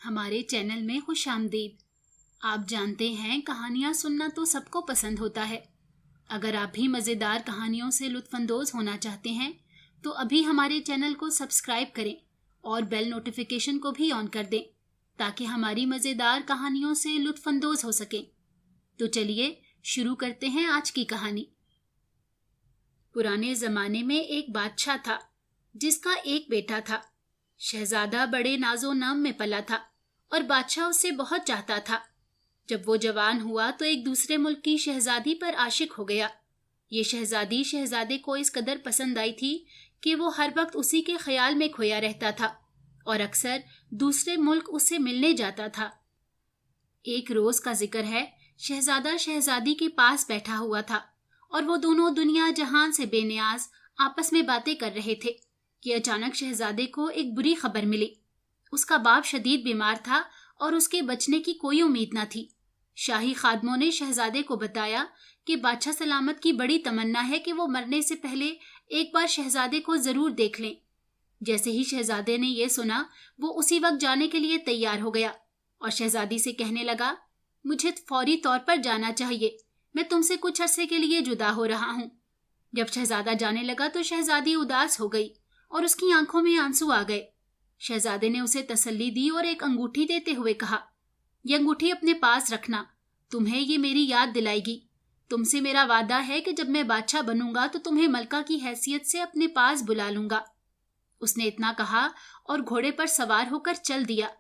हमारे चैनल में खुश आमदीद। आप जानते हैं कहानियाँ सुनना तो सबको पसंद होता है। अगर आप भी मज़ेदार कहानियों से लुत्फ़अंदोज़ होना चाहते हैं तो अभी हमारे चैनल को सब्सक्राइब करें और बेल नोटिफिकेशन को भी ऑन कर दें ताकि हमारी मज़ेदार कहानियों से लुत्फ़अंदोज़ हो सकें। तो चलिए शुरू करते हैं आज की कहानी। पुराने ज़माने में एक बादशाह था जिसका एक बेटा था। शहजादा बड़े नाजो नाम में पला था और बादशाह उसे बहुत चाहता था। जब वो जवान हुआ तो एक दूसरे मुल्क की शहजादी पर आशिक हो गया। ये शहजादी शहजादे को इस कदर पसंद आई थी कि वो हर वक्त उसी के ख्याल में खोया रहता था और अक्सर दूसरे मुल्क उससे मिलने जाता था। एक रोज का जिक्र है, शहजादा शहजादी के पास बैठा हुआ था और वो दोनों दुनिया जहान से बेनियाज आपस में बातें कर रहे थे कि अचानक शहजादे को एक बुरी खबर मिली। उसका बाप शदीद बीमार था और उसके बचने की कोई उम्मीद न थी। शाही खादमों ने शहजादे को बताया कि बादशाह सलामत की बड़ी तमन्ना है कि वो मरने से पहले एक बार शहजादे को जरूर देख लें। जैसे ही शहजादे ने यह सुना वो उसी वक्त जाने के लिए तैयार हो गया और शहजादी से कहने लगा, मुझे फौरी तौर पर जाना चाहिए, मैं तुमसे कुछ अरसे के लिए जुदा हो रहा हूँ। जब शहजादा जाने लगा तो शहजादी उदास हो गई और उसकी आंखों में आंसू आ गए। शहजादे ने उसे तसल्ली दी और एक अंगूठी देते हुए कहा, यह अंगूठी अपने पास रखना, तुम्हें ये मेरी याद दिलाएगी। तुमसे मेरा वादा है कि जब मैं बादशाह बनूंगा तो तुम्हें मलका की हैसियत से अपने पास बुला लूंगा। उसने इतना कहा और घोड़े पर सवार होकर चल दिया।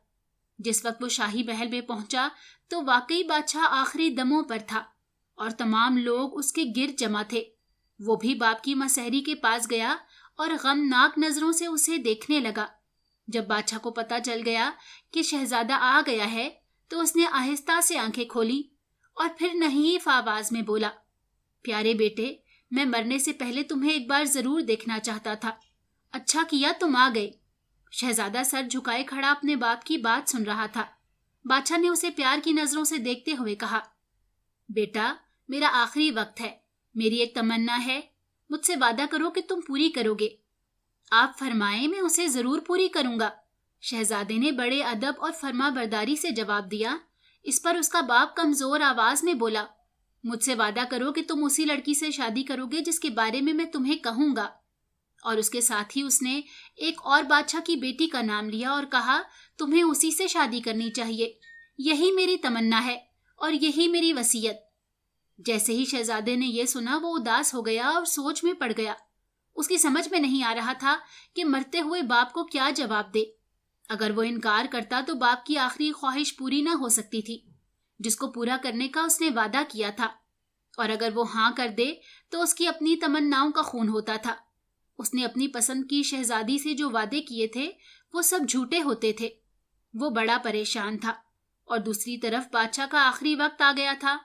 जिस वक्त वो शाही महल में पहुंचा तो वाकई बादशाह आखिरी दमों पर था और तमाम लोग उसके गिर्द जमा थे। वो भी बाप की मसहरी के पास गया और गमनाक नजरों से उसे देखने लगा। जब बादशाह को पता चल गया कि शहजादा आ गया है तो उसने आहिस्ता से आंखें खोली और फिर नहीफ आवाज में बोला, प्यारे बेटे, मैं मरने से पहले तुम्हें एक बार जरूर देखना चाहता था। अच्छा किया तुम आ गए। शहजादा सर झुकाए खड़ा अपने बाप की बात सुन रहा था। बादशाह ने उसे प्यार की नजरों से देखते हुए कहा, बेटा, मेरा आखिरी वक्त है, मेरी एक तमन्ना है, मुझसे वादा करो कि तुम पूरी करोगे। आप फरमाएं, मैं उसे जरूर पूरी करूंगा। शहजादे ने बड़े अदब और फर्मा बरदारी से जवाब दिया। इस पर उसका बाप कमजोर आवाज में बोला, मुझसे वादा करो कि तुम उसी लड़की से शादी करोगे जिसके बारे में मैं तुम्हें कहूंगा। और उसके साथ ही उसने एक और बादशाह की बेटी का नाम लिया और कहा, तुम्हें उसी से शादी करनी चाहिए। यही मेरी तमन्ना है और यही मेरी वसीयत। जैसे ही शहजादे ने यह सुना वो उदास हो गया और सोच में पड़ गया। उसकी समझ में नहीं आ रहा था कि मरते हुए बाप को क्या जवाब दे। अगर वो इनकार करता तो बाप की आखिरी ख्वाहिश पूरी ना हो सकती थी जिसको पूरा करने का उसने वादा किया था, और अगर वो हाँ कर दे तो उसकी अपनी तमन्नाओं का खून होता था। उसने अपनी पसंद की शहजादी से जो वादे किए थे वो सब झूठे होते थे। वो बड़ा परेशान था और दूसरी तरफ बादशाह का आखिरी वक्त आ गया था।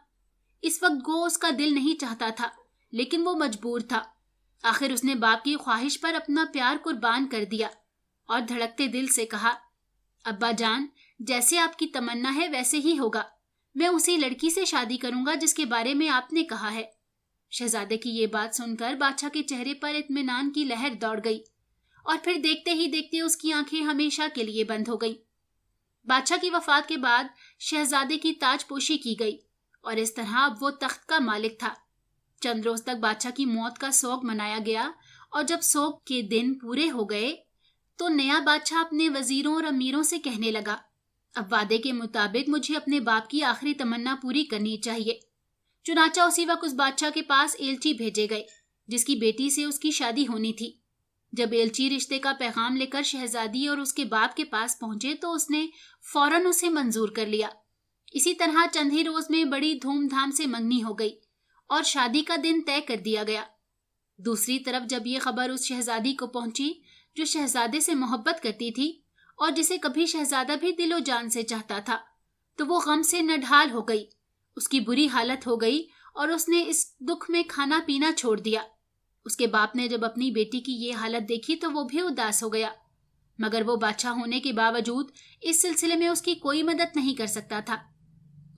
इस वक्त गो उसका दिल नहीं चाहता था लेकिन वो मजबूर था। आखिर उसने बाप की ख्वाहिश पर अपना प्यार कुर्बान कर दिया और धड़कते दिल से कहा, अब्बा जान, जैसे आपकी तमन्ना है वैसे ही होगा। मैं उसी लड़की से शादी करूंगा जिसके बारे में आपने कहा है। शहजादे की ये बात सुनकर बादशाह के चेहरे पर इत्मीनान की लहर दौड़ गई और फिर देखते ही देखते उसकी आंखें हमेशा के लिए बंद हो गईं। बादशाह की वफात के बाद शहजादे की ताजपोशी की गई और इस तरह अब वो तख्त का मालिक था। चंद रोज तक बादशाह की मौत का सोग मनाया गया और जब सोग के दिन पूरे हो गए तो नया बादशाह अपने वजीरों और अमीरों से कहने लगा, अब वादे के मुताबिक मुझे अपने बाप की आखिरी तमन्ना पूरी करनी चाहिए। चुनाचा उसी वक्त उस बादशाह के पास एलची भेजे गए जिसकी बेटी से उसकी शादी होनी थी। जब एलची रिश्ते का पैगाम लेकर शहजादी और उसके बाप के पास पहुंचे तो उसने फौरन उसे मंजूर कर लिया। इसी तरह चंद ही रोज में बड़ी धूमधाम से मंगनी हो गई और शादी का दिन तय कर दिया गया। दूसरी तरफ जब ये खबर उस शहजादी को पहुंची जो शहजादे से मोहब्बत करती थी और जिसे कभी शहजादा भी दिलो जान से चाहता था, तो वो गम से नढाल हो गई। उसकी बुरी हालत हो गई और उसने इस दुख में खाना पीना छोड़ दिया। उसके बाप ने जब अपनी बेटी की ये हालत देखी तो वो भी उदास हो गया, मगर वो बादशाह होने के बावजूद इस सिलसिले में उसकी कोई मदद नहीं कर सकता था।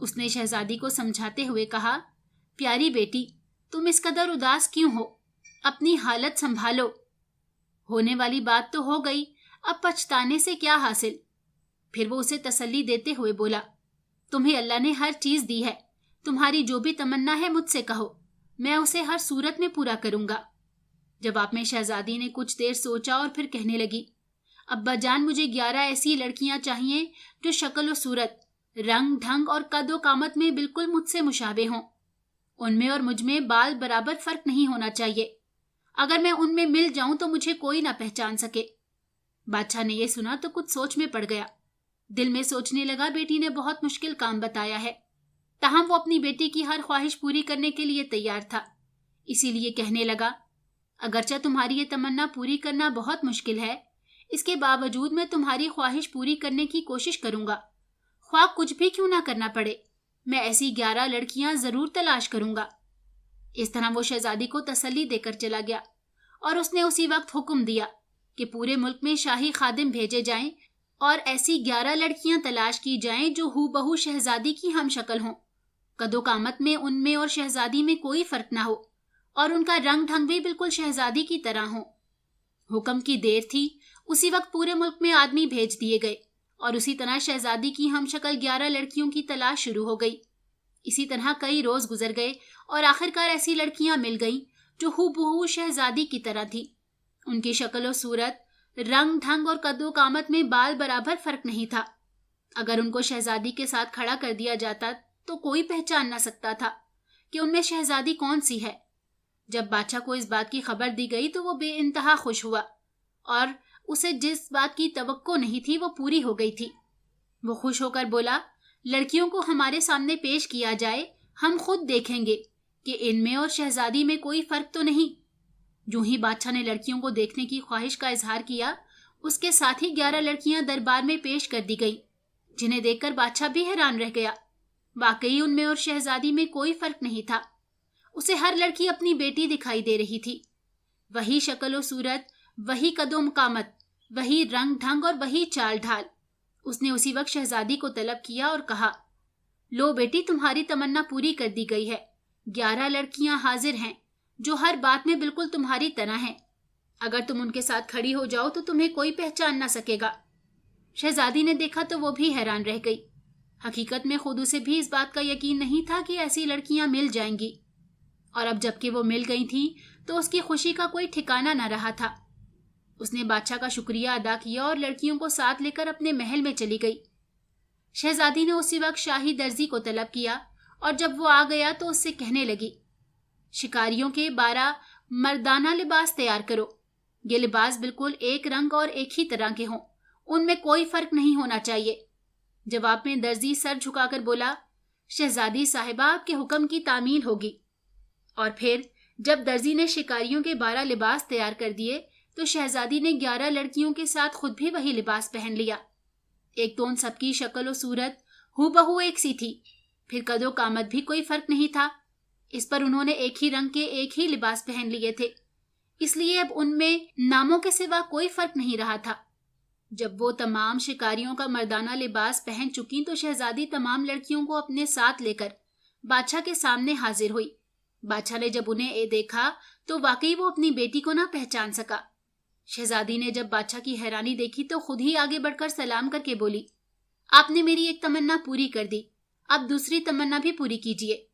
उसने शहजादी को समझाते हुए कहा, प्यारी बेटी, तुम इस कदर उदास क्यों हो? अपनी हालत संभालो। होने वाली बात तो हो गई, अब पछताने से क्या हासिल। फिर वो उसे तसल्ली देते हुए बोला, तुम्हें अल्लाह ने हर चीज दी है, तुम्हारी जो भी तमन्ना है मुझसे कहो, मैं उसे हर सूरत में पूरा करूंगा। जवाब में शहजादी ने कुछ देर सोचा और फिर कहने लगी, अब्बा जान, मुझे 11 ऐसी लड़कियां चाहिए जो शक्ल और सूरत, रंग ढंग और कदो कामत में बिल्कुल मुझसे मुशाबे हों। उनमें और मुझ में बाल बराबर फर्क नहीं होना चाहिए। अगर मैं उनमें मिल जाऊं तो मुझे कोई ना पहचान सके। बादशाह ने यह सुना तो कुछ सोच में पड़ गया। दिल में सोचने लगा, बेटी ने बहुत मुश्किल काम बताया है, ताहम वो अपनी बेटी की हर ख्वाहिश पूरी करने के लिए तैयार था। इसीलिए कहने लगा, अगरचे तुम्हारी ये तमन्ना पूरी करना बहुत मुश्किल है, इसके बावजूद मैं तुम्हारी ख्वाहिश पूरी करने की कोशिश करूंगा। ख्वाह कुछ भी क्यों ना करना पड़े, मैं ऐसी 11 लड़कियां जरूर तलाश करूंगा। इस तरह वो शहजादी को तसल्ली देकर चला गया और उसने उसी वक्त हुक्म दिया कि पूरे मुल्क में शाही खादिम भेजे जाएं और ऐसी 11 लड़कियां तलाश की जाएं जो हूबहू शहजादी की हम शक्ल हों, कदो कामत में उनमें और शहजादी में कोई फर्क ना हो और उनका रंग ढंग भी बिल्कुल शहजादी की तरह हो। हुक्म की देर थी, उसी वक्त पूरे मुल्क में आदमी भेज दिए गए और उसी तरह शहजादी की हम शक्ल 11 लड़कियों की तलाश शुरू हो गई। इसी तरह कई रोज गुजर गए और आखिरकार ऐसी लड़कियां मिल गईं जो हूबहू शहजादी की तरह थी। उनकी शक्ल और सूरत, रंग ढंग और कद्दो कामत में बाल बराबर फर्क नहीं था। अगर उनको शहजादी के साथ खड़ा कर दिया जाता तो कोई पहचान ना सकता था कि उनमें शहजादी कौन सी है। जब बादशाह को इस बात की खबर दी गई तो वो बेइंतहा खुश हुआ और उसे जिस बात की तवक्को नहीं थी वो पूरी हो गई थी। वो खुश होकर बोला, लड़कियों को हमारे सामने पेश किया जाए, हम खुद देखेंगे कि इनमें और शहजादी में कोई फर्क तो नहीं। जो ही बादशाह ने लड़कियों को देखने की ख्वाहिश का इजहार किया, उसके साथ ही 11 लड़कियां दरबार में पेश कर दी गईं, जिन्हें देखकर बादशाह भी हैरान रह गया। वाकई उनमें और शहजादी में कोई फर्क नहीं था। उसे हर लड़की अपनी बेटी दिखाई दे रही थी। वही शक्ल और सूरत, वही कदो कामत, वही रंग ढंग और वही चाल ढाल। उसने उसी वक्त शहजादी को तलब किया और कहा, लो बेटी, तुम्हारी तमन्ना पूरी कर दी गई है। 11 लड़कियां हाजिर हैं जो हर बात में बिल्कुल तुम्हारी तरह हैं। अगर तुम उनके साथ खड़ी हो जाओ तो तुम्हें कोई पहचान ना सकेगा। शहजादी ने देखा तो वो भी हैरान रह गई। हकीकत में खुद उसे भी इस बात का यकीन नहीं था कि ऐसी लड़कियां मिल जाएंगी, और अब जबकि वो मिल गई थी तो उसकी खुशी का कोई ठिकाना न रहा था। उसने बादशाह का शुक्रिया अदा किया और लड़कियों को साथ लेकर अपने महल में चली गई। शहजादी ने उसी वक्त शाही दर्जी को तलब किया और जब वो आ गया तो उससे कहने लगी, शिकारियों के 12 मर्दाना लिबास तैयार करो। ये लिबास बिल्कुल एक रंग और एक ही तरह के हों, उनमें कोई फर्क नहीं होना चाहिए। जवाब में दर्जी सर झुकाकर बोला, शहजादी साहिबा, आपके हुक्म की तामील होगी। और फिर जब दर्जी ने शिकारियों के 12 लिबास तैयार कर दिए तो शहजादी ने 11 लड़कियों के साथ खुद भी वही लिबास पहन लिया। एक तो उन सबकी शक्ल और सूरत हूबहू एक सी थी, फिर कदो कामत भी कोई फर्क नहीं था। इस पर उन्होंने एक ही रंग के एक ही लिबास पहन लिए थे, इसलिए अब उनमें नामों के सिवा कोई फर्क नहीं रहा था। जब वो तमाम शिकारियों का मर्दाना लिबास पहन चुकी तो शहजादी तमाम लड़कियों को अपने साथ लेकर बादशाह के सामने हाजिर हुई। बादशाह ने जब उन्हें देखा तो वाकई वो अपनी बेटी को ना पहचान सका। शहजादी ने जब बादशाह की हैरानी देखी तो खुद ही आगे बढ़कर सलाम करके बोली, आपने मेरी एक तमन्ना पूरी कर दी, अब दूसरी तमन्ना भी पूरी कीजिए।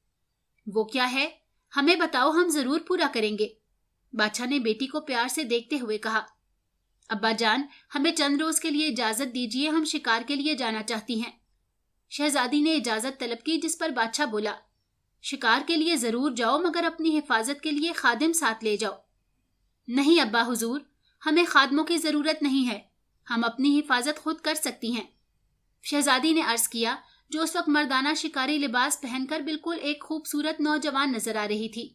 वो क्या है, हमें बताओ, हम जरूर पूरा करेंगे। बादशाह ने बेटी को प्यार से देखते हुए कहा, अब्बा जान, हमें चंद रोज के लिए इजाजत दीजिए, हम शिकार के लिए जाना चाहती हैं। शहजादी ने इजाजत तलब की, जिस पर बादशाह बोला, शिकार के लिए जरूर जाओ, मगर अपनी हिफाजत के लिए खादिम साथ ले जाओ। नहीं अब्बा हुजूर, हमें खादमों की जरूरत नहीं है, हम अपनी हिफाजत खुद कर सकती हैं। शहजादी ने अर्ज किया, जो उस वक्त मर्दाना शिकारी लिबास पहनकर बिल्कुल एक खूबसूरत नौजवान नजर आ रही थी।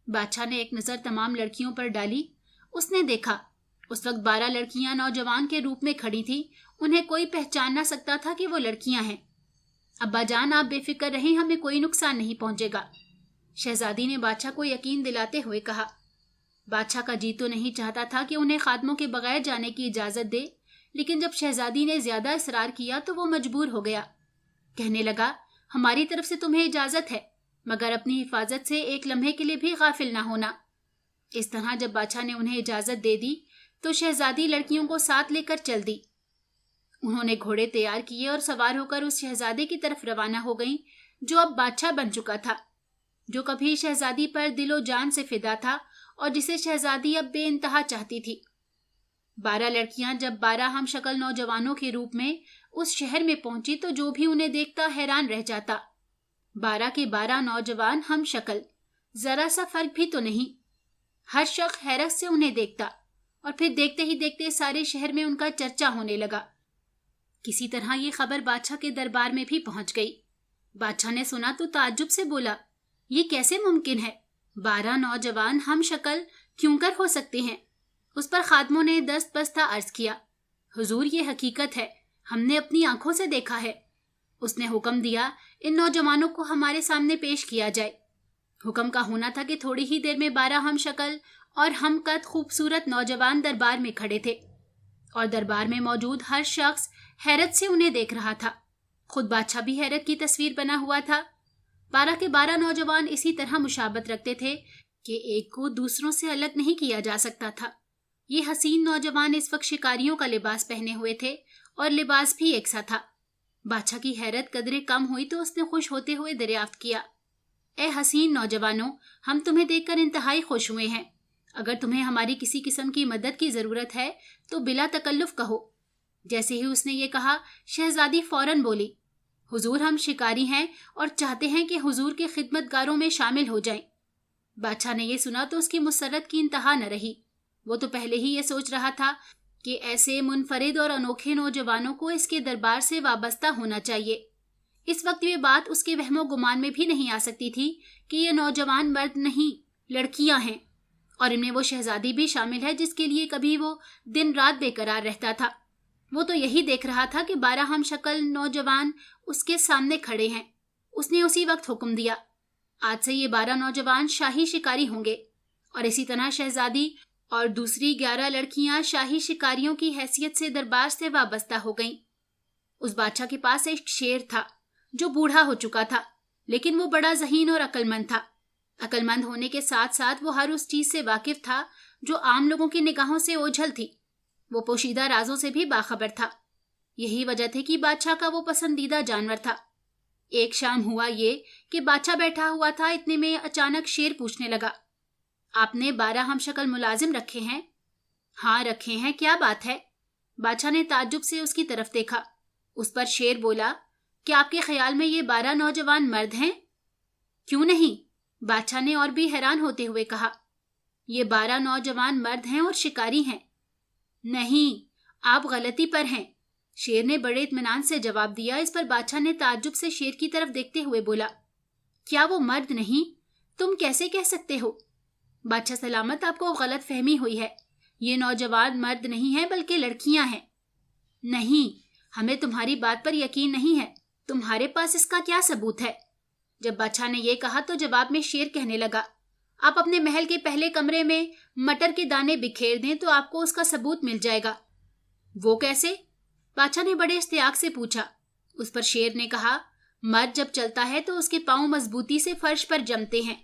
बादशाह ने एक नजर तमाम लड़कियों पर डाली। उसने देखा उस वक्त 12 लड़कियां नौजवान के रूप में खड़ी थी। उन्हें कोई पहचान ना सकता था कि वो लड़कियां हैं। अब्बा जान, आप बेफिक्र रहें, हमें कोई नुकसान नहीं पहुंचेगा, शहजादी ने बादशाह को यकीन दिलाते हुए कहा। बादशाह का जी तो नहीं चाहता था कि उन्हें खादमों के बगैर जाने की इजाजत दे, लेकिन जब शहजादी ने ज्यादा इसरार किया तो वो मजबूर हो गया। कहने लगा, हमारी तरफ से तुम्हें इजाजत है, मगर अपनी हिफाजत से एक लम्हे के लिए भी गाफिल ना होना। इस तरह जब बादशाह ने उन्हें इजाजत दे दी तो शहजादी लड़कियों को साथ लेकर चल दी। उन्होंने घोड़े तैयार किए और सवार होकर उस शहजादे की तरफ रवाना हो गईं, जो अब बादशाह बन चुका था, जो कभी शहजादी पर दिलो जान से फिदा था और जिसे शहजादी अब बेइंतहा चाहती थी। 12 लड़कियां जब 12 हम शक्ल नौजवानों के रूप में उस शहर में पहुंची तो जो भी उन्हें देखता हैरान रह जाता। 12 के 12 नौजवान हम शक्ल, जरा सा फर्क भी तो नहीं। हर शख्स हैरत से उन्हें देखता और फिर देखते ही देखते सारे शहर में उनका चर्चा होने लगा। किसी तरह ये खबर बादशाह के दरबार में भी पहुंच गई। बादशाह ने सुना तो ताज्जुब से बोला, ये कैसे मुमकिन है? 12 नौजवान हम शक्ल क्यों कर हो सकते हैं? उस पर खादमों ने दस्त बस्ता अर्ज किया, हुजूर ये हकीकत है, हमने अपनी आंखों से देखा है। उसने हुक्म दिया, इन नौजवानों को हमारे सामने पेश किया जाए। हुक्म का होना था कि थोड़ी ही देर में 12 हम शक्ल और हम कद खूबसूरत नौजवान दरबार में खड़े थे और दरबार में मौजूद हर शख्स हैरत से उन्हें देख रहा था। खुद बादशाह भी हैरत की तस्वीर बना हुआ था। 12 के 12 नौजवान इसी तरह मुशाबत रखते थे कि एक को दूसरों से अलग नहीं किया जा सकता था। ये हसीन नौजवान इस वक्त शिकारियों का लिबास पहने हुए थे और लिबास भी एक सा था। बादशाह की हैरत कदरे कम हुई तो उसने खुश होते हुए दरियाफ्त किया, ए हसीन नौजवानों, हम तुम्हें देखकर इंतहाई खुश हुए हैं। अगर तुम्हें हमारी किसी किस्म की मदद की जरूरत है तो बिला तकल्लुफ कहो। जैसे ही उसने ये कहा, शहजादी फौरन बोली, हुजूर हम शिकारी हैं और चाहते हैं कि हुजूर के खिदमतगारों में शामिल हो जाएं। बादशाह ने यह सुना तो उसकी मुसर्रत की इंतहा न रही। वो तो पहले ही ये सोच रहा था कि ऐसे मुनफरिद और अनोखे नौजवानों को इसके दरबार से वाबस्ता होना चाहिए। इस वक्त ये बात उसके वहमो गुमान में भी नहीं आ सकती थी कि ये नौजवान मर्द नहीं, लड़कियां हैं और इनमें वो शहजादी भी शामिल है जिसके लिए कभी वो दिन रात बेकरार रहता था। वो तो यही देख रहा था कि 12 हम शक्ल नौजवान उसके सामने खड़े हैं। उसने उसी वक्त हुक्म दिया, आज से ये 12 नौजवान शाही शिकारी होंगे और इसी तरह शहजादी और दूसरी 11 लड़कियां शाही शिकारियों की हैसियत से दरबार से वाबस्ता हो गईं। उस बादशाह के पास एक शेर था जो बूढ़ा हो चुका था, लेकिन वो बड़ा ज़हीन और अक्लमंद था। अक्लमंद होने के साथ साथ वो हर उस चीज से वाकिफ था जो आम लोगों की निगाहों से ओझल थी। वो पोशीदा राजों से भी बाखबर था। यही वजह थी कि बादशाह का वो पसंदीदा जानवर था। एक शाम हुआ ये कि बादशाह बैठा हुआ था, इतने में अचानक शेर पूछने लगा, आपने 12 हम शक्ल मुलाजिम रखे हैं? हाँ रखे हैं, क्या बात है? बादशाह ने ताज्जुब से उसकी तरफ देखा। उस पर शेर बोला, क्या आपके ख्याल में ये 12 नौजवान मर्द हैं? क्यों नहीं? बादशाह ने और भी हैरान होते हुए कहा, ये 12 नौजवान मर्द हैं और शिकारी हैं। नहीं, आप गलती पर हैं, शेर ने बड़े इत्मीनान से जवाब दिया। इस पर बादशाह ने ताज्जुब से शेर की तरफ देखते हुए बोला, क्या वो मर्द नहीं? तुम कैसे कह सकते हो? बादशाह सलामत, आपको गलत फहमी हुई है। ये नौजवान मर्द नहीं है बल्कि लड़कियां हैं। नहीं, हमें तुम्हारी बात पर यकीन नहीं है। तुम्हारे पास इसका क्या सबूत है? जब बादशाह ने यह कहा तो जवाब में शेर कहने लगा, आप अपने महल के पहले कमरे में मटर के दाने बिखेर दें तो आपको उसका सबूत मिल जाएगा। वो कैसे? बादशाह ने बड़े इश्तियाक से पूछा। उस पर शेर ने कहा, मर्द जब चलता है तो उसके पांव मजबूती से फर्श पर जमते हैं,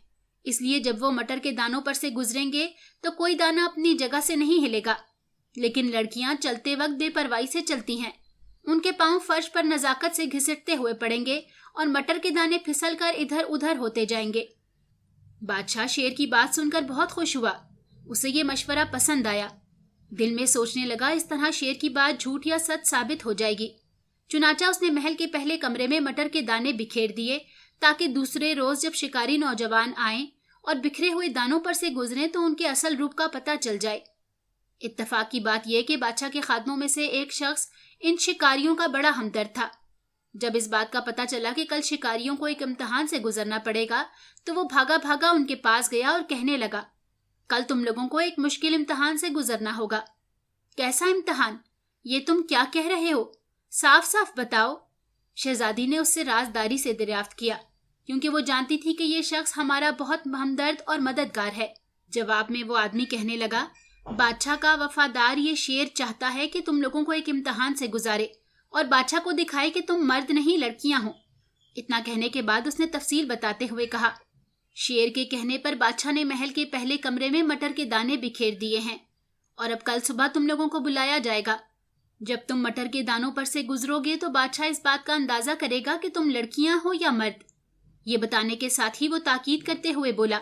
इसलिए जब वो मटर के दानों पर से गुजरेंगे तो कोई दाना अपनी जगह से नहीं हिलेगा। लेकिन लड़कियां चलते वक्त बेपरवाही से चलती हैं। उनके पांव फर्श पर नजाकत से घिसटते हुए पड़ेंगे और मटर के दाने फिसल कर इधर उधर होते जाएंगे। बादशाह शेर की बात सुनकर बहुत खुश हुआ। उसे ये मशवरा पसंद आया। दिल में सोचने लगा, इस तरह शेर की बात झूठ या सच साबित हो जाएगी। चुनाचा उसने महल के पहले कमरे में मटर के दाने बिखेर दिए ताकि दूसरे रोज जब शिकारी नौजवान आएं और बिखरे हुए दानों पर से गुजरें तो उनके असल रूप का पता चल जाए। इत्तफाक की बात यह कि बादशाह के खादमों में से एक शख्स इन शिकारियों का बड़ा हमदर्द था। जब इस बात का पता चला कि कल शिकारियों को एक इम्तिहान से गुजरना पड़ेगा तो वो भागा भागा उनके पास गया और कहने लगा, कल तुम लोगों को एक मुश्किल इम्तिहान से गुजरना होगा। कैसा इम्तिहान? ये तुम क्या कह रहे हो? साफ साफ बताओ। शहजादी ने उससे राजदारी से दरियाफ्त किया, क्योंकि वो जानती थी कि ये शख्स हमारा बहुत हमदर्द और मददगार है। जवाब में वो आदमी कहने लगा, बादशाह का वफादार ये शेर चाहता है कि तुम लोगों को एक इम्तिहान से गुजारे और बादशाह को दिखाए कि तुम मर्द नहीं लड़कियां हो। इतना कहने के बाद उसने तफसील बताते हुए कहा, शेर के कहने पर बादशाह ने महल के पहले कमरे में मटर के दाने बिखेर दिए हैं और अब कल सुबह तुम लोगों को बुलाया जाएगा। जब तुम मटर के दानों पर से गुजरोगे तो बादशाह इस बात का अंदाजा करेगा कि तुम लड़कियां हो या मर्द। ये बताने के साथ ही वो ताकीद करते हुए बोला,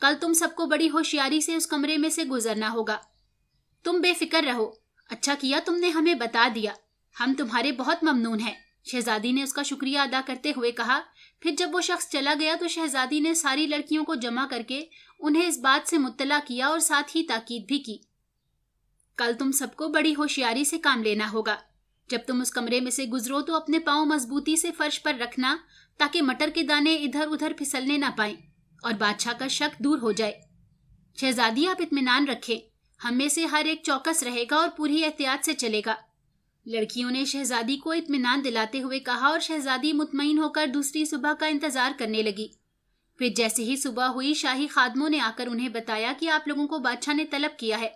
कल तुम सबको बड़ी होशियारी से उस कमरे में से गुजरना होगा। तुम बेफिक्र रहो, अच्छा किया तुमने हमें बता दिया, हम तुम्हारे बहुत ममनून हैं। शहजादी ने उसका शुक्रिया अदा करते हुए कहा। फिर जब वो शख्स चला गया तो शहजादी ने सारी लड़कियों को जमा करके उन्हें इस बात से मुत्तला किया और साथ ही ताकीद भी की, कल तुम सबको बड़ी होशियारी से काम लेना होगा। जब तुम उस कमरे में से गुजरो तो अपने पांव मजबूती से फर्श पर रखना ताकि मटर के दाने इधर उधर फिसलने ना पाएं और बादशाह का शक दूर हो जाए। शहजादी आप इत्मीनान रखें, हम में से हर एक चौकस रहेगा और पूरी एहतियात से चलेगा। लड़कियों ने शहजादी को इत्मीनान दिलाते हुए कहा और शहजादी मुतमईन होकर दूसरी सुबह का इंतजार करने लगी। फिर जैसे ही सुबह हुई शाही खादमों ने आकर उन्हें बताया कि आप लोगों को बादशाह ने तलब किया है।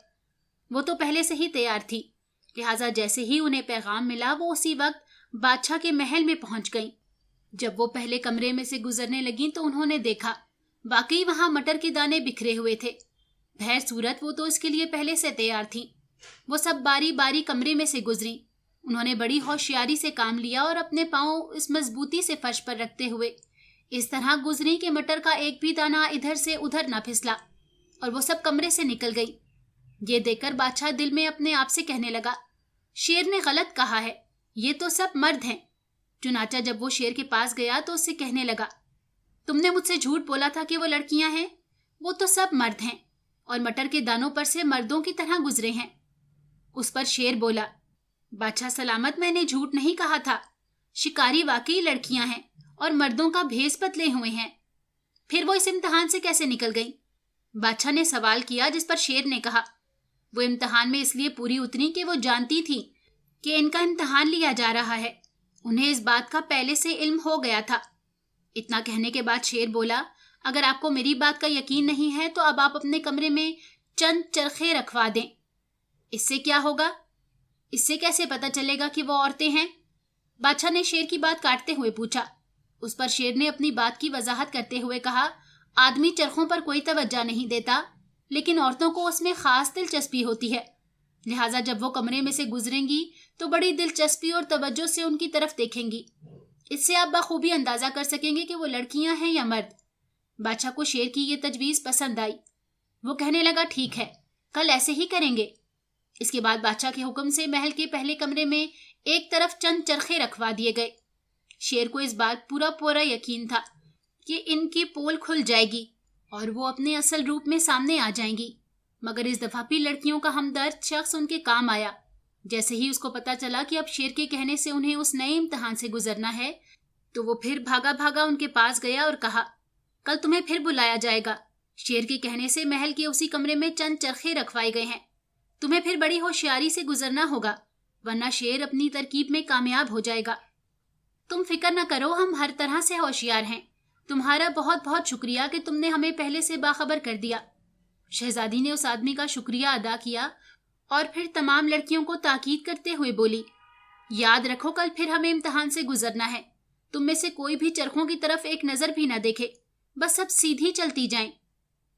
वो तो पहले से ही तैयार थी, लिहाजा जैसे ही उन्हें पैगाम मिला वो उसी वक्त बादशाह के महल में पहुंच गईं। जब वो पहले कमरे में से गुजरने लगीं तो उन्होंने देखा वाकई वहां मटर के दाने बिखरे हुए थे। बहर सूरत वो तो इसके लिए पहले से तैयार थीं। वो सब बारी बारी कमरे में से गुजरी। उन्होंने बड़ी होशियारी से काम लिया और अपने पांव इस मजबूती से फर्श पर रखते हुए इस तरह गुजरी कि मटर का एक भी दाना इधर से उधर न फिसला और वो सब कमरे से निकल गई। ये देखकर बादशाह दिल में अपने आप से कहने लगा, शेर ने गलत कहा है, ये तो सब मर्द हैं। चुनाचा जब वो शेर के पास गया तो उससे कहने लगा, तुमने मुझसे झूठ बोला था कि वो लड़कियां हैं, वो तो सब मर्द हैं और मटर के दानों पर से मर्दों की तरह गुजरे हैं। उस पर शेर बोला, बादशाह सलामत, मैंने झूठ नहीं कहा था, शिकारी वाकई लड़कियां हैं और मर्दों का भेस बदले हुए हैं। फिर वो इस इम्तिहान से कैसे निकल गई? बादशाह ने सवाल किया, जिस पर शेर ने कहा, वो इम्तिहान में इसलिए पूरी उतरी कि वो जानती थी कि इनका इम्तिहान लिया जा रहा है। उन्हें इस बात का पहले से इल्म हो गया था। इतना कहने के बाद शेर बोला, अगर आपको मेरी बात का यकीन नहीं है तो अब आप अपने कमरे में चंद चरखे रखवा दें। इससे क्या होगा? इससे कैसे पता चलेगा कि वो औरतें हैं? बादशाह ने शेर की बात काटते हुए पूछा। उस पर शेर ने अपनी बात की वजाहत करते हुए कहा, आदमी चरखों पर कोई तवज्जो नहीं देता, लेकिन औरतों को उसमें खास दिलचस्पी होती है। लिहाजा जब वो कमरे में से गुजरेंगी तो बड़ी दिलचस्पी और तवज्जो से उनकी तरफ देखेंगी। इससे आप बखूबी अंदाजा कर सकेंगे कि वो लड़कियां हैं या मर्द। बादशाह को शेर की ये तजवीज पसंद आई। वो कहने लगा, ठीक है, कल ऐसे ही करेंगे। इसके बाद बादशाह के हुक्म से महल के पहले कमरे में एक तरफ चंद चरखे रखवा दिए गए। शेर को इस बात पूरा यकीन था कि इनकी पोल खुल जाएगी और वो अपने असल रूप में सामने आ जाएंगी। मगर इस दफा भी लड़कियों का हमदर्द शख्स उनके काम आया। जैसे ही उसको पता चला कि अब शेर के कहने से उन्हें उस नए इम्तिहान से गुजरना है तो वो फिर भागा भागा उनके पास गया और कहा, कल तुम्हें फिर बुलाया जाएगा। शेर के कहने से महल के उसी कमरे में चंद चरखे रखवाए गए हैं। तुम्हें फिर बड़ी होशियारी से गुजरना होगा, वरना शेर अपनी तरकीब में कामयाब हो जाएगा। तुम फिक्र न करो, हम हर तरह से होशियार हैं। तुम्हारा बहुत बहुत शुक्रिया कि तुमने हमें पहले से बाखबर कर दिया। शहजादी ने उस आदमी का शुक्रिया अदा किया और फिर तमाम लड़कियों को ताकीद करते हुए बोली, याद रखो कल फिर हमें इम्तिहान से गुजरना है। तुम में से कोई भी चरखों की तरफ एक नजर भी न देखे, बस सब सीधी चलती जाएं।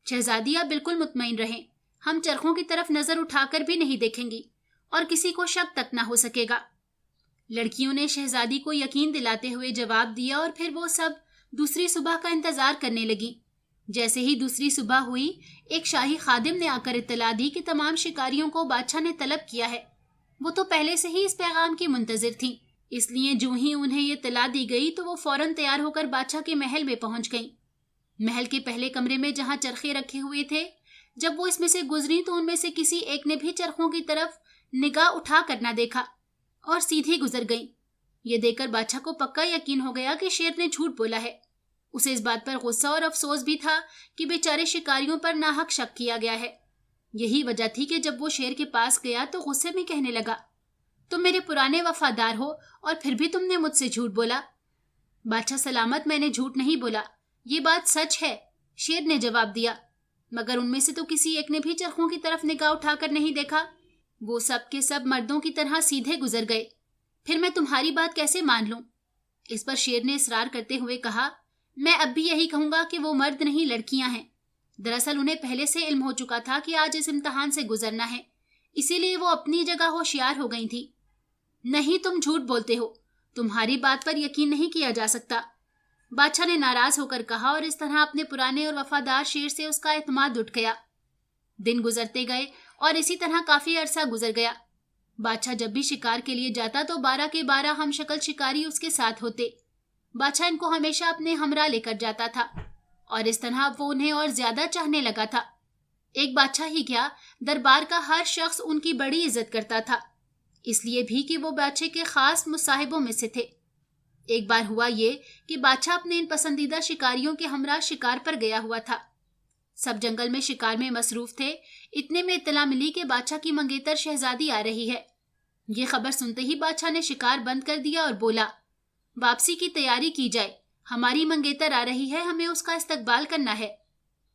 शहजादी आप बिल्कुल मुतमईन रहें, हम चरखों की तरफ नजर उठाकर भी नहीं देखेंगी और किसी को शक तक न हो सकेगा। लड़कियों ने शहजादी को यकीन दिलाते हुए जवाब दिया और फिर वो सब दूसरी सुबह का इंतजार करने लगी। जैसे ही दूसरी सुबह हुई, एक शाही खादिम ने आकर इत्तला दी कि तमाम शिकारियों को बादशाह ने तलब किया है। वो तो पहले से ही इस पैगाम की मुंतजिर थी, इसलिए जो ही उन्हें ये इत्तला दी गई तो वो फौरन तैयार होकर बादशाह के महल में पहुंच गईं। महल के पहले कमरे में जहां चरखे रखे हुए थे, जब वो इसमें से गुजरी तो उनमें से किसी एक ने भी चरखों की तरफ निगाह उठा कर न देखा और सीधी गुजर गई। ये देखकर बादशाह को पक्का यकीन हो गया कि शेर ने झूठ बोला है। उसे इस बात पर गुस्सा और अफसोस भी था कि बेचारे शिकारियों पर नाहक शक किया गया है। यही वजह थी कि जब वो शेर के पास गया तो गुस्से में कहने लगा, तुम मेरे पुराने वफादार हो और फिर भी तुमने मुझसे झूठ बोला। बादशाह सलामत, मैंने झूठ नहीं बोला, ये बात सच है, शेर ने जवाब दिया। मगर उनमें से तो किसी एक ने भी चरखों की तरफ निगाह उठाकर नहीं देखा। वो सब के सब मर्दों की तरह सीधे गुजर गए। फिर मैं तुम्हारी बात कैसे मान लूं? इस पर शेर ने इसरार करते हुए कहा, मैं अब भी यही कहूंगा कि वो मर्द नहीं, लड़कियां हैं। दरअसल उन्हें पहले से इल्म हो चुका था कि आज इस इम्तिहान से गुजरना है, इसीलिए वो अपनी जगह होशियार हो गई थी। نہیں، تم جھوٹ بولتے ہو، تمہاری بات پر یقین نہیں کیا جا سکتا، بادشاہ نے ناراض ہو کر کہا، اور اس طرح اپنے پرانے اور وفادار شیر سے اس کا اعتماد اٹھ گیا۔ دن گزرتے گئے اور اسی طرح کافی عرصہ گزر گیا۔ بادشاہ جب بھی شکار کے لیے جاتا تو 12 کے 12 ہم شکل شکاری اس کے ساتھ ہوتے۔ بادشاہ ان کو ہمیشہ اپنے ہمراہ لے کر جاتا تھا، اور اس طرح وہ انہیں اور زیادہ چاہنے لگا تھا۔ ایک بادشاہ ہی کیا، دربار کا ہر شخص ان کی بڑی عزت کرتا تھا، اس لیے بھی کہ وہ بادشاہ کے خاص مصاحبوں میں سے تھے۔ ایک بار ہوا یہ کہ بادشاہ اپنے ان پسندیدہ شکاریوں کے ہمراہ شکار پر گیا ہوا تھا۔ سب جنگل میں شکار میں مصروف تھے، اتنے میں اطلاع ملی کہ بادشاہ کی منگیتر شہزادی آ رہی ہے۔ یہ خبر سنتے ہی بادشاہ نے شکار بند کر دیا اور بولا، واپسی کی تیاری کی جائے، ہماری منگیتر آ رہی ہے، ہمیں اس کا استقبال کرنا ہے۔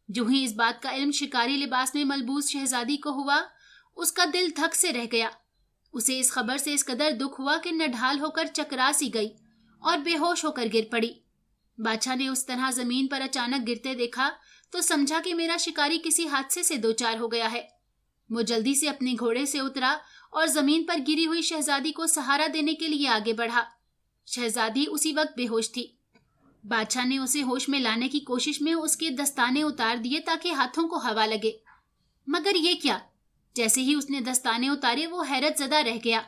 جو ہی اس بات کا علم شکاری لباس میں ملبوس شہزادی کو ہوا، اس کا دل دھک سے رہ گیا۔ اسے اس خبر سے اس قدر دکھ ہوا کہ نڈھال ہو کر چکرا سی گئی اور بے ہوش ہو کر گر پڑی۔ بادشاہ نے اس طرح زمین پر اچانک گرتے دیکھا تو سمجھا کہ میرا شکاری کسی حادثے سے دوچار ہو گیا ہے۔ وہ جلدی سے اپنے گھوڑے سے اترا اور زمین پر گری ہوئی شہزادی کو سہارا دینے کے لیے آگے بڑھا۔ شہزادی اسی وقت بے ہوش تھی۔ بادشاہ نے اسے ہوش میں لانے کی کوشش میں اس کے دستانے اتار دیے تاکہ ہاتھوں کو ہوا لگے، مگر یہ کیا؟ جیسے ہی اس نے دستانے اتارے وہ حیرت زدہ رہ گیا۔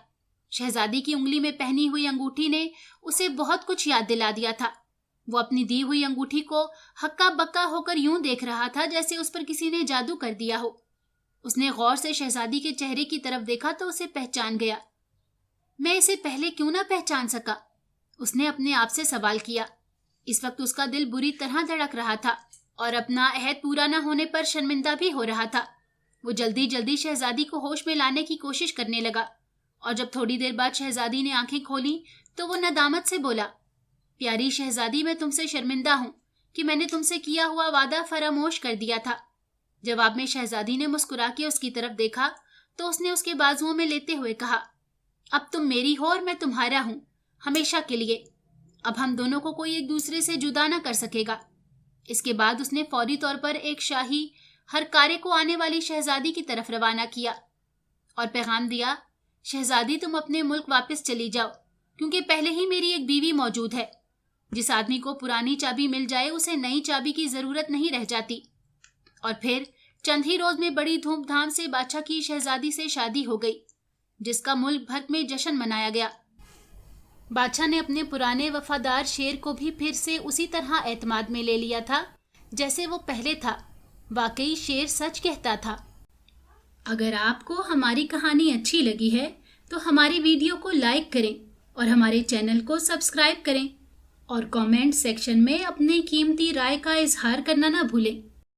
شہزادی کی انگلی میں پہنی ہوئی انگوٹھی نے اسے بہت کچھ یاد دلا دیا تھا۔ وہ اپنی دی ہوئی انگوٹھی کو ہکا بکا ہو کر یوں دیکھ رہا تھا جیسے اس پر کسی نے جادو کر دیا ہو۔ اس نے غور سے شہزادی کے چہرے کی طرف دیکھا تو اسے پہچان گیا۔ میں اسے پہلے کیوں نہ پہچان سکا؟ اس نے اپنے آپ سے سوال کیا۔ اس وقت اس کا دل بری طرح دھڑک رہا تھا اور اپنا عہد پورا نہ ہونے پر شرمندہ بھی ہو رہا تھا۔ وہ جلدی جلدی شہزادی کو ہوش میں لانے کی کوشش کرنے لگا، اور جب تھوڑی دیر بعد شہزادی نے آنکھیں کھولیں تو وہ ندامت سے بولا، پیاری شہزادی، میں تم سے شرمندہ ہوں کہ میں نے تم سے کیا ہوا وعدہ فراموش کر دیا تھا۔ جواب میں شہزادی نے مسکرا کے اس کی طرف دیکھا تو اس نے اس کے بازوؤں میں لیتے ہوئے کہا، اب تم میری ہو اور میں تمہارا ہوں، ہمیشہ کے لیے۔ اب ہم دونوں کو کوئی ایک دوسرے سے جدا نہ کر سکے گا۔ اس کے بعد اس نے فوری طور پر ایک شاہی ہر کارے کو آنے والی شہزادی کی طرف روانہ کیا اور پیغام دیا، شہزادی تم اپنے ملک واپس چلی جاؤ، کیونکہ پہلے ہی میری ایک بیوی موجود ہے۔ جس آدمی کو پرانی چابی مل جائے اسے نئی چابی کی ضرورت نہیں رہ جاتی۔ اور پھر چند ہی روز میں بڑی دھوم دھام سے بادشاہ کی شہزادی سے شادی ہو گئی، جس کا ملک بھر میں جشن منایا گیا۔ بادشاہ نے اپنے پرانے وفادار شیر کو بھی پھر سے اسی طرح اعتماد میں لے لیا تھا جیسے وہ پہلے تھا۔ واقعی شیر سچ کہتا تھا۔ اگر آپ کو ہماری کہانی اچھی لگی ہے تو ہماری ویڈیو کو لائک کریں اور ہمارے چینل کو سبسکرائب کریں، اور کامنٹ سیکشن میں اپنی قیمتی رائے کا اظہار کرنا نہ بھولیں۔